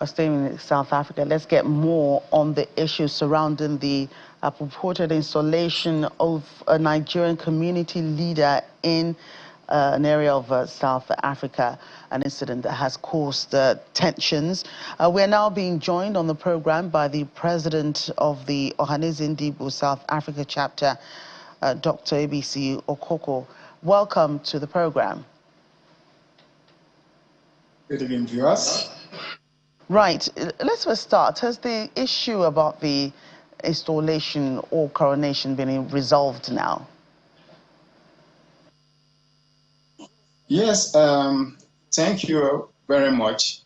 staying in South Africa, let's get more on the issues surrounding the purported installation of a Nigerian community leader in an area of South Africa, an incident that has caused tensions. We're now being joined on the program by the president of the Ohanaeze Ndigbo South Africa chapter, Dr. ABC Okoko. Welcome to the program. Good evening, viewers. Right. Let's first start. Has the issue about the installation or coronation been resolved now? Yes, thank you very much.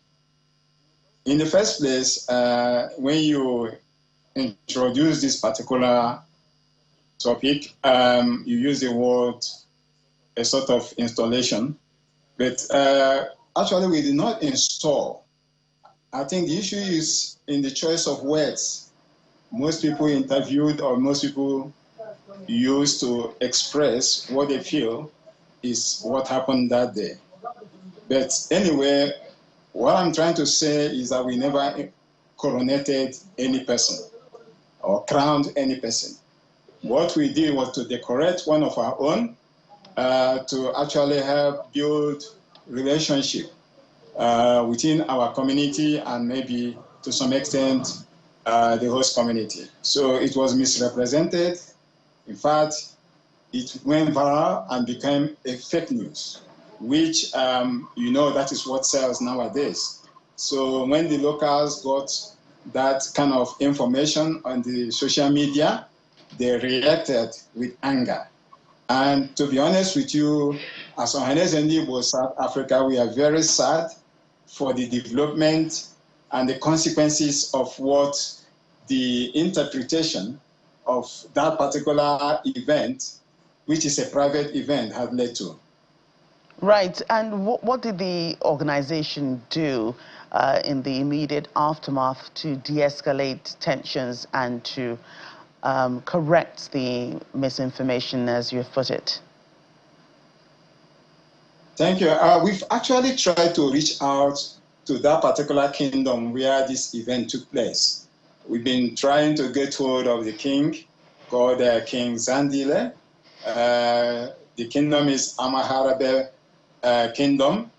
In the first place, when you introduce this particular topic, you use the word a sort of installation, but actually we did not install. I think the issue is in the choice of words. Most people interviewed or most people use to express what they feel is what happened that day. But anyway, what I'm trying to say is that we never coronated any person or crowned any person. What we did was to decorate one of our own to actually help build relationship within our community and maybe to some extent the host community. So it was misrepresented. In fact, it went viral and became a fake news, which you know that is what sells nowadays. So when the locals got that kind of information on the social media, they reacted with anger. And to be honest with you, as Ohanaeze Ndigbo South Africa, we are very sad for the development and the consequences of what the interpretation of that particular event, which is a private event, had led to. Right. And what did the organization do in the immediate aftermath to de-escalate tensions and to correct the misinformation, as you've put it? Thank you. We've actually tried to reach out to that particular kingdom where this event took place. We've been trying to get hold of the king called King Zandile. The kingdom is Amaharabe Kingdom.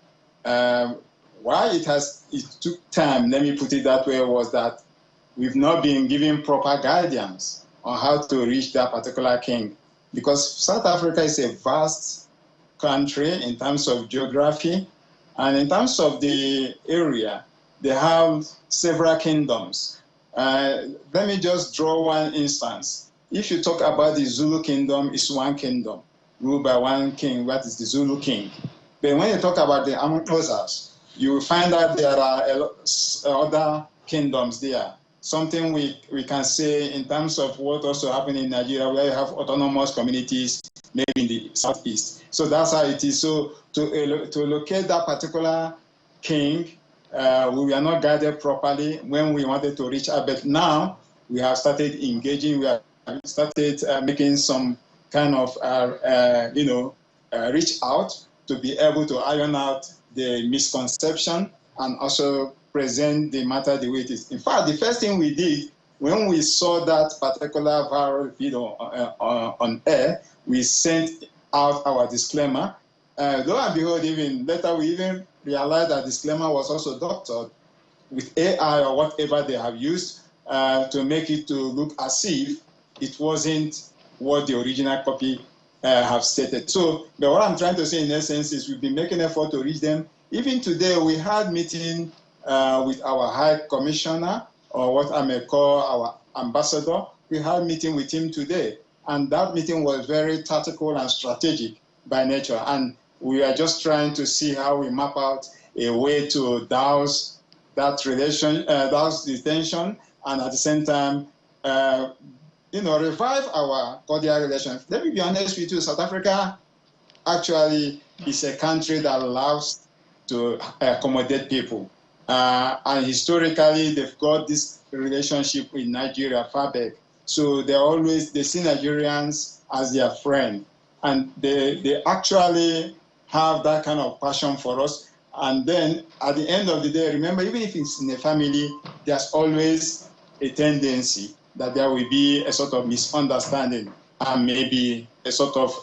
Why it took time, let me put it that way, was that we've not been given proper guidance on how to reach that particular king. Because South Africa is a vast country in terms of geography, and in terms of the area, they have several kingdoms. Let me just draw one instance. If you talk about the Zulu kingdom, it's one kingdom, ruled by one king, that is the Zulu king. But when you talk about the Amxhosas, you will find that there are other kingdoms there. Something we can say in terms of what also happened in Nigeria, where you have autonomous communities, maybe in the southeast. So that's how it is. So to locate that particular king, we were not guided properly when we wanted to reach out. But now we have started engaging. We have started making some kind of reach out to be able to iron out the misconception and also present the matter the way it is. In fact, the first thing we did when we saw that particular viral video on air, we sent out our disclaimer. Lo and behold, even later we even realized that disclaimer was also doctored with AI or whatever they have used to make it to look as if it wasn't what the original copy have stated. So, but what I'm trying to say in essence is we've been making effort to reach them. Even today, we had meeting with our High Commissioner, or what I may call our ambassador. We had meeting with him today, and that meeting was very tactical and strategic by nature. And we are just trying to see how we map out a way to douse that relation, douse the tension, and at the same time, revive our cordial relations. Let me be honest with you, South Africa actually is a country that loves to accommodate people. And historically, they've got this relationship with Nigeria far back. So they see Nigerians as their friend. And they actually have that kind of passion for us. And then at the end of the day, remember, even if it's in a family, there's always a tendency that there will be a sort of misunderstanding and maybe a sort of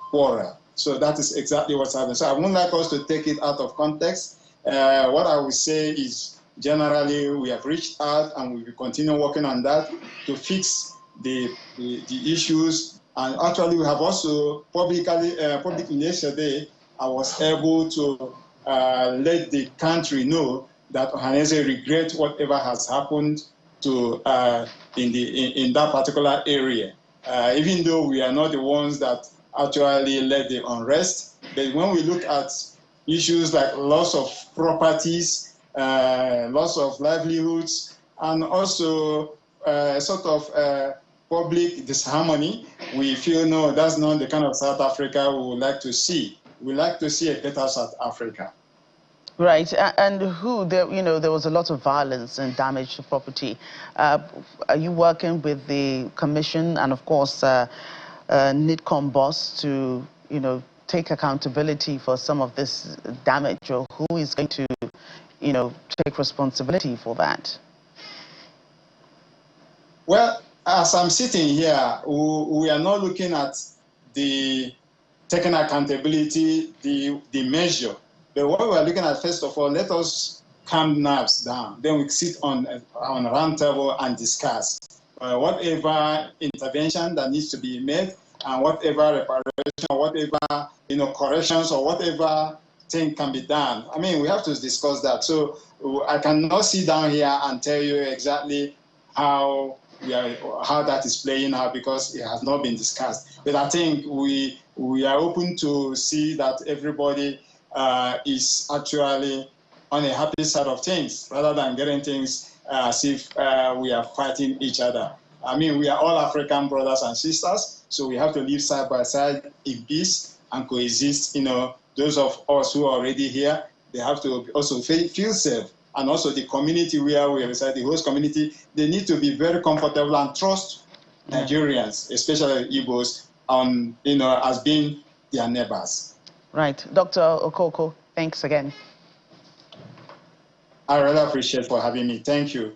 quarrel. So that is exactly what's happening. So I wouldn't like us to take it out of context. What I would say is generally we have reached out and we will continue working on that to fix the issues. And actually we have also publicly yesterday, I was able to let the country know that Ohanaeze regrets whatever has happened to in that particular area. Even though we are not the ones that actually led the unrest, but when we look at issues like loss of properties, loss of livelihoods, and also sort of public disharmony, we feel no, that's not the kind of South Africa we would like to see. We like to see a better South Africa. Right, and there was a lot of violence and damage to property. Are you working with the commission and, of course, NIDCOM boss to, take accountability for some of this damage, or who is going to, take responsibility for that? Well, as I'm sitting here, we are not looking at the taking accountability, the measure. But what we are looking at, first of all, let us calm nerves down. Then we sit on a round table and discuss whatever intervention that needs to be made, and whatever reparation, or whatever corrections, or whatever thing can be done. I mean, we have to discuss that. So I cannot sit down here and tell you exactly how that is playing out, because it has not been discussed. But I think we are open to see that everybody is actually on a happy side of things, rather than getting things as if we are fighting each other. I mean, we are all African brothers and sisters, so we have to live side by side in peace and coexist. Those of us who are already here, they have to also feel safe. And also the community where we reside, the host community, they need to be very comfortable and trust Nigerians, especially Igbos, as being their neighbors. Right. Dr. Okoko, thanks again. I really appreciate for having me. Thank you.